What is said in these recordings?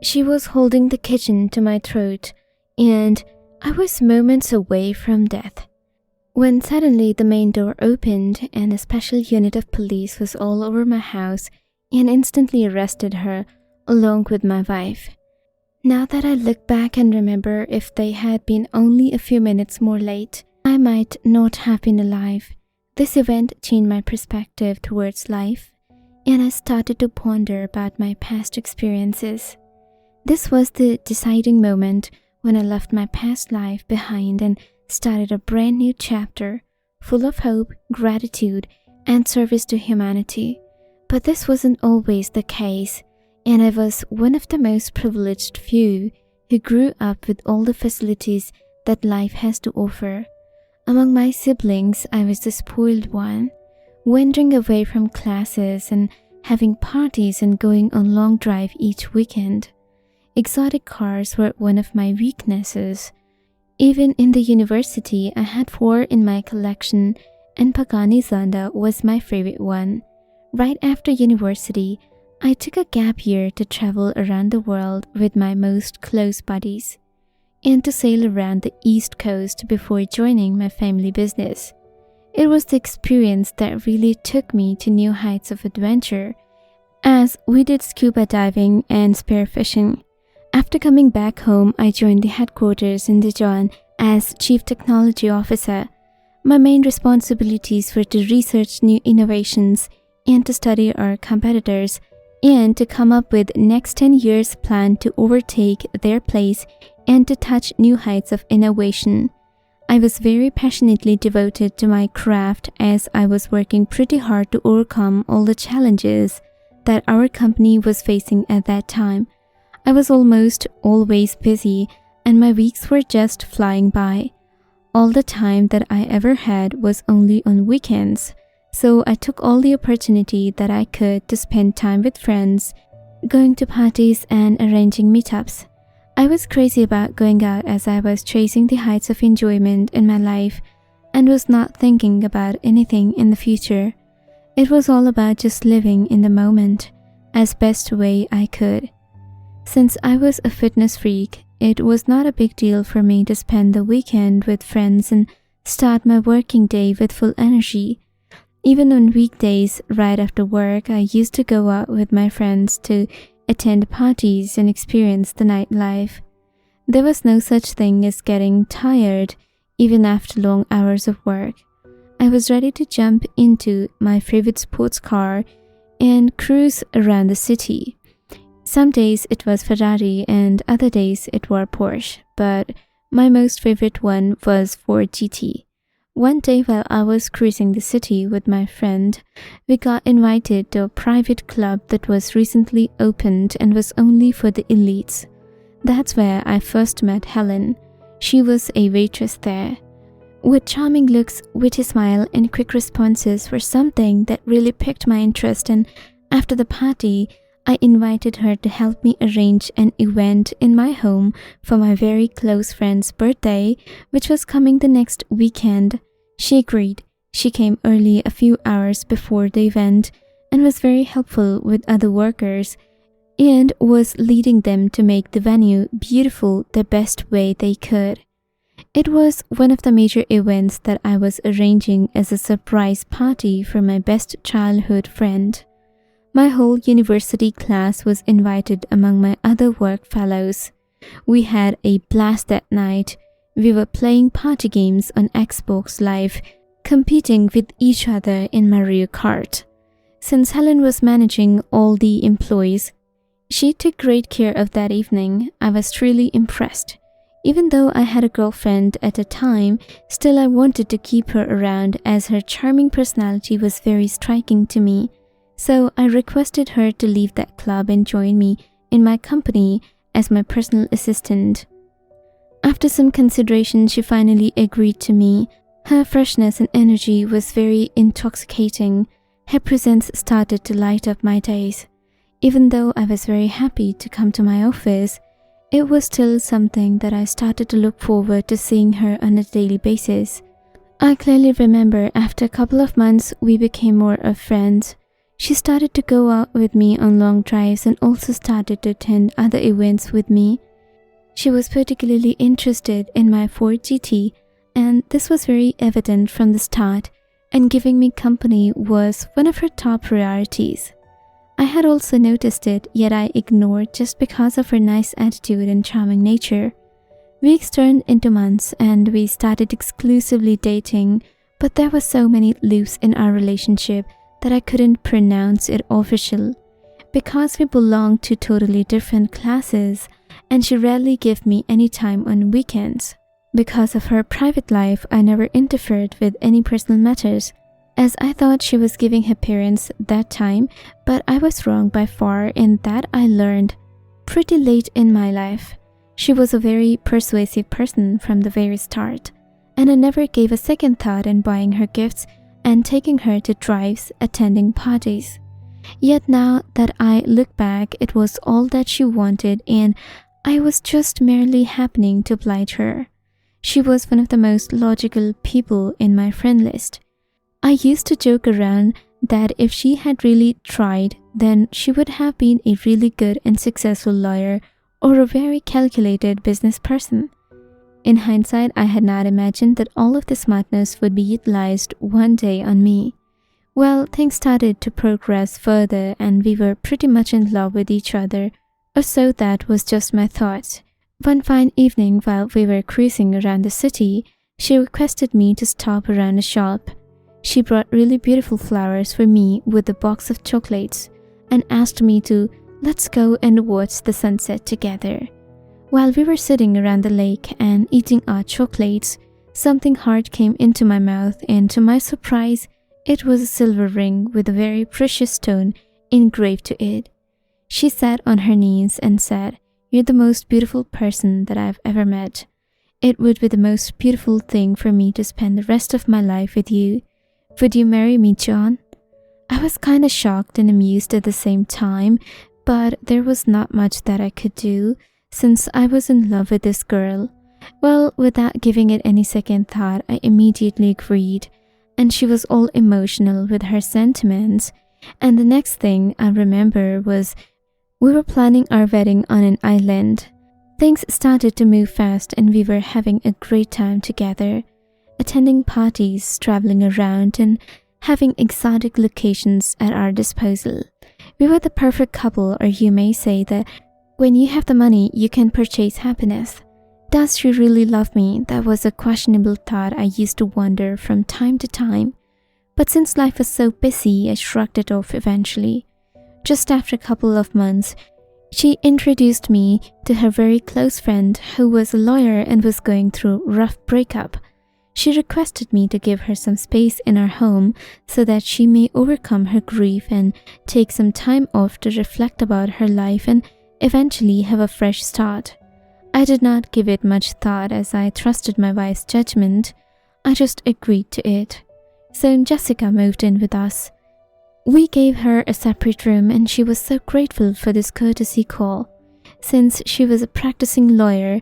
She was holding the kitchen to my throat, and I was moments away from death. When suddenly the main door opened and a special unit of police was all over my house and instantly arrested her along with my wife. Now that I look back and remember, if they had been only a few minutes more late, I might not have been alive. This event changed my perspective towards life, and I started to ponder about my past experiences. This was the deciding moment when I left my past life behind and started a brand new chapter, full of hope, gratitude, and service to humanity. But this wasn't always the case, and I was one of the most privileged few who grew up with all the facilities that life has to offer. Among my siblings, I was the spoiled one, wandering away from classes and having parties and going on long drive each weekend. Exotic cars were one of my weaknesses. Even in the university, I had 4 in my collection, and Pagani Zonda was my favorite one. Right after university, I took a gap year to travel around the world with my most close buddies, and to sail around the East Coast before joining my family business. It was the experience that really took me to new heights of adventure, as we did scuba diving and spearfishing. After coming back home, I joined the headquarters in Dijon as Chief Technology Officer. My main responsibilities were to research new innovations and to study our competitors and to come up with next 10 years plan to overtake their place and to touch new heights of innovation. I was very passionately devoted to my craft, as I was working pretty hard to overcome all the challenges that our company was facing at that time. I was almost always busy, and my weeks were just flying by. All the time that I ever had was only on weekends, so I took all the opportunity that I could to spend time with friends, going to parties and arranging meetups. I was crazy about going out, as I was chasing the heights of enjoyment in my life and was not thinking about anything in the future. It was all about just living in the moment as best way I could. Since I was a fitness freak, it was not a big deal for me to spend the weekend with friends and start my working day with full energy. Even on weekdays, right after work, I used to go out with my friends to attend parties and experience the nightlife. There was no such thing as getting tired, even after long hours of work. I was ready to jump into my favorite sports car and cruise around the city. Some days it was Ferrari and other days it were Porsche, but my most favorite one was Ford GT. One day while I was cruising the city with my friend, we got invited to a private club that was recently opened and was only for the elites. That's where I first met Helen. She was a waitress there. With charming looks, witty smile, and quick responses were something that really piqued my interest, and after the party, I invited her to help me arrange an event in my home for my very close friend's birthday, which was coming the next weekend. She agreed. She came early, a few hours before the event, and was very helpful with other workers and was leading them to make the venue beautiful the best way they could. It was one of the major events that I was arranging as a surprise party for my best childhood friend. My whole university class was invited among my other work fellows. We had a blast that night. We were playing party games on Xbox Live, competing with each other in Mario Kart. Since Helen was managing all the employees, she took great care of that evening. I was truly impressed. Even though I had a girlfriend at the time, still I wanted to keep her around, as her charming personality was very striking to me. So I requested her to leave that club and join me in my company as my personal assistant. After some consideration, she finally agreed to me. Her freshness and energy was very intoxicating. Her presence started to light up my days. Even though I was very happy to come to my office, it was still something that I started to look forward to seeing her on a daily basis. I clearly remember after a couple of months we became more of friends. She started to go out with me on long drives and also started to attend other events with me. She was particularly interested in my Ford GT, and this was very evident from the start, and giving me company was one of her top priorities. I had also noticed it, yet I ignored just because of her nice attitude and charming nature. Weeks turned into months and we started exclusively dating, but there were so many loops in our relationship that I couldn't pronounce it official. Because we belonged to totally different classes and she rarely gave me any time on weekends. Because of her private life, I never interfered with any personal matters, as I thought she was giving her parents that time, but I was wrong by far, and that I learned pretty late in my life. She was a very persuasive person from the very start, and I never gave a second thought in buying her gifts and taking her to drives, attending parties. Yet now that I look back, it was all that she wanted, and I was just merely happening to oblige her. She was one of the most logical people in my friend list. I used to joke around that if she had really tried, then she would have been a really good and successful lawyer or a very calculated business person. In hindsight, I had not imagined that all of the smartness would be utilized one day on me. Well, things started to progress further and we were pretty much in love with each other, or so that was just my thoughts. One fine evening while we were cruising around the city, she requested me to stop around a shop. She brought really beautiful flowers for me with a box of chocolates and asked me to let's go and watch the sunset together. While we were sitting around the lake and eating our chocolates, something hard came into my mouth, and to my surprise, it was a silver ring with a very precious stone engraved to it. She sat on her knees and said, "You're the most beautiful person that I've ever met. It would be the most beautiful thing for me to spend the rest of my life with you. Would you marry me, John?" I was kind of shocked and amused at the same time, but there was not much that I could do since I was in love with this girl. Well, without giving it any second thought, I immediately agreed, and she was all emotional with her sentiments. And the next thing I remember was we were planning our wedding on an island. Things started to move fast and we were having a great time together, attending parties, traveling around, and having exotic locations at our disposal. We were the perfect couple, or you may say that when you have the money, you can purchase happiness. Does she really love me? That was a questionable thought I used to wonder from time to time. But since life was so busy, I shrugged it off eventually. Just after a couple of months, she introduced me to her very close friend who was a lawyer and was going through a rough breakup. She requested me to give her some space in our home so that she may overcome her grief and take some time off to reflect about her life and eventually have a fresh start. I did not give it much thought as I trusted my wife's judgment. I just agreed to it. Soon Jessica moved in with us. We gave her a separate room and she was so grateful for this courtesy call. Since she was a practicing lawyer,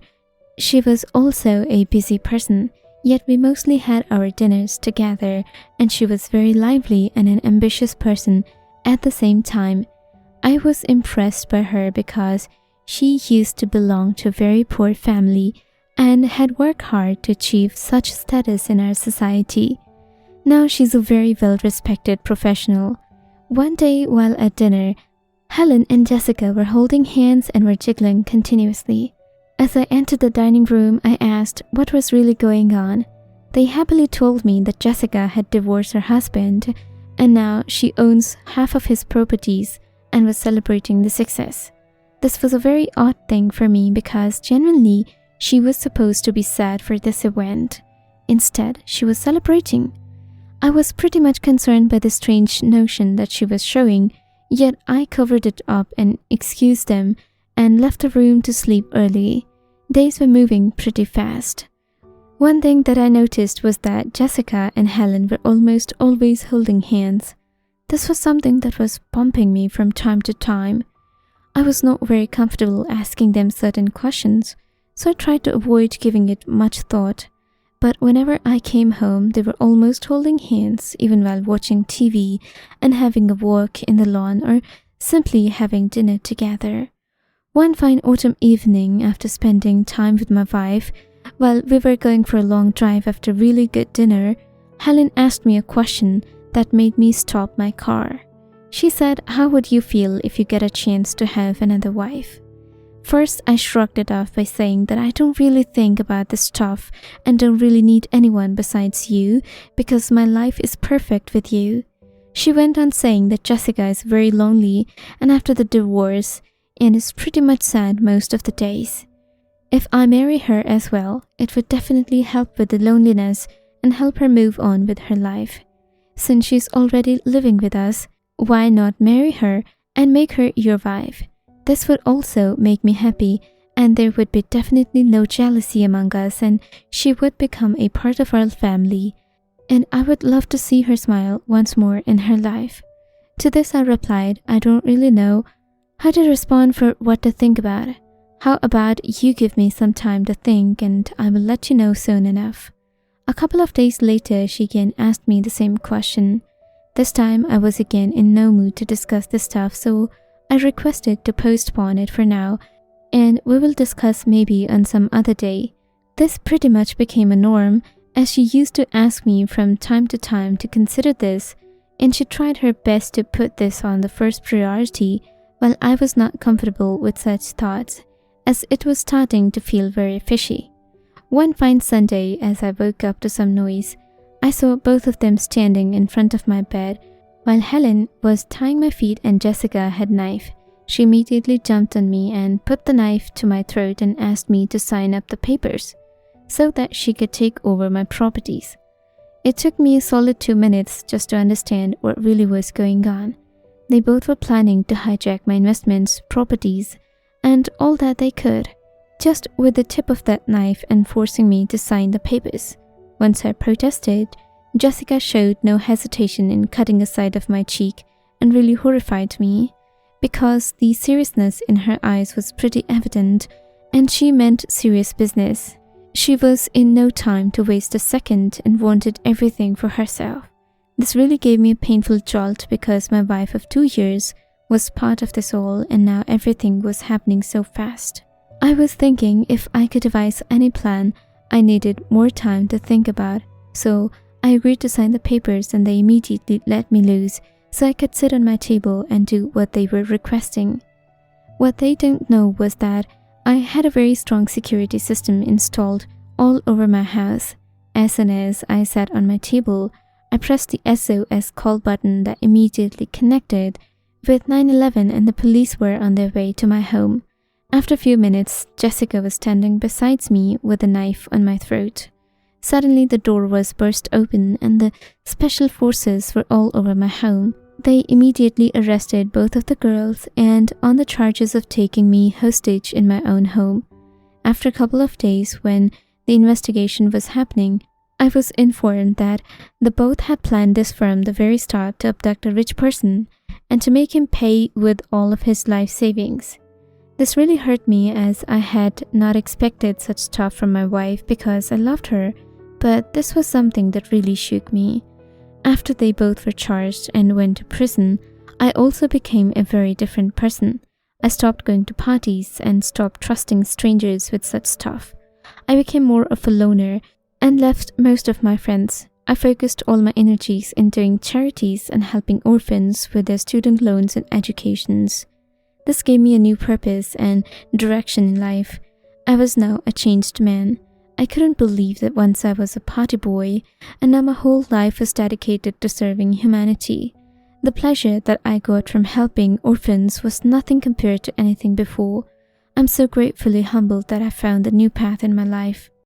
she was also a busy person, yet we mostly had our dinners together and she was very lively and an ambitious person at the same time. I was impressed by her because she used to belong to a very poor family and had worked hard to achieve such status in our society. Now she's a very well-respected professional. One day while at dinner, Helen and Jessica were holding hands and were giggling continuously. As I entered the dining room, I asked what was really going on. They happily told me that Jessica had divorced her husband and now she owns half of his properties and was celebrating the success. This was a very odd thing for me because genuinely she was supposed to be sad for this event. Instead, she was celebrating. I was pretty much concerned by the strange notion that she was showing, yet I covered it up and excused them and left the room to sleep early. Days were moving pretty fast. One thing that I noticed was that Jessica and Helen were almost always holding hands. This was something that was bumping me from time to time. I was not very comfortable asking them certain questions, so I tried to avoid giving it much thought. But whenever I came home, they were almost holding hands, even while watching TV and having a walk in the lawn or simply having dinner together. One fine autumn evening, after spending time with my wife, while we were going for a long drive after a really good dinner, Helen asked me a question that made me stop my car. She said, "How would you feel if you get a chance to have another wife?" First, I shrugged it off by saying that I don't really think about this stuff and don't really need anyone besides you because my life is perfect with you. She went on saying that Jessica is very lonely and after the divorce and is pretty much sad most of the days. If I marry her as well, it would definitely help with the loneliness and help her move on with her life. Since she's already living with us, why not marry her and make her your wife? This would also make me happy and there would be definitely no jealousy among us and she would become a part of our family and I would love to see her smile once more in her life. To this I replied, I don't really know how to respond for what to think about. How about you give me some time to think and I will let you know soon enough. A couple of days later, she again asked me the same question. This time I was again in no mood to discuss this stuff, so I requested to postpone it for now and we will discuss maybe on some other day. This pretty much became a norm as she used to ask me from time to time to consider this and she tried her best to put this on the first priority while I was not comfortable with such thoughts as it was starting to feel very fishy. One fine Sunday as I woke up to some noise, I saw both of them standing in front of my bed while Helen was tying my feet and Jessica had a knife. She immediately jumped on me and put the knife to my throat and asked me to sign up the papers so that she could take over my properties. It took me a solid 2 minutes just to understand what really was going on. They both were planning to hijack my investments, properties, and all that they could, just with the tip of that knife and forcing me to sign the papers. Once I protested, Jessica showed no hesitation in cutting a side of my cheek and really horrified me because the seriousness in her eyes was pretty evident and she meant serious business. She was in no time to waste a second and wanted everything for herself. This really gave me a painful jolt because my wife of 2 years was part of this all and now everything was happening so fast. I was thinking if I could devise any plan, I needed more time to think about, so I agreed to sign the papers and they immediately let me loose so I could sit on my table and do what they were requesting. What they don't know was that I had a very strong security system installed all over my house. As soon as I sat on my table, I pressed the SOS call button that immediately connected with 911 and the police were on their way to my home. After a few minutes, Jessica was standing beside me with a knife on my throat. Suddenly the door was burst open and the special forces were all over my home. They immediately arrested both of the girls and on the charges of taking me hostage in my own home. After a couple of days when the investigation was happening, I was informed that the both had planned this from the very start to abduct a rich person and to make him pay with all of his life savings. This really hurt me as I had not expected such stuff from my wife because I loved her, but this was something that really shook me. After they both were charged and went to prison, I also became a very different person. I stopped going to parties and stopped trusting strangers with such stuff. I became more of a loner and left most of my friends. I focused all my energies in doing charities and helping orphans with their student loans and educations. This gave me a new purpose and direction in life. I was now a changed man. I couldn't believe that once I was a party boy and now my whole life was dedicated to serving humanity. The pleasure that I got from helping orphans was nothing compared to anything before. I'm so gratefully humbled that I found a new path in my life.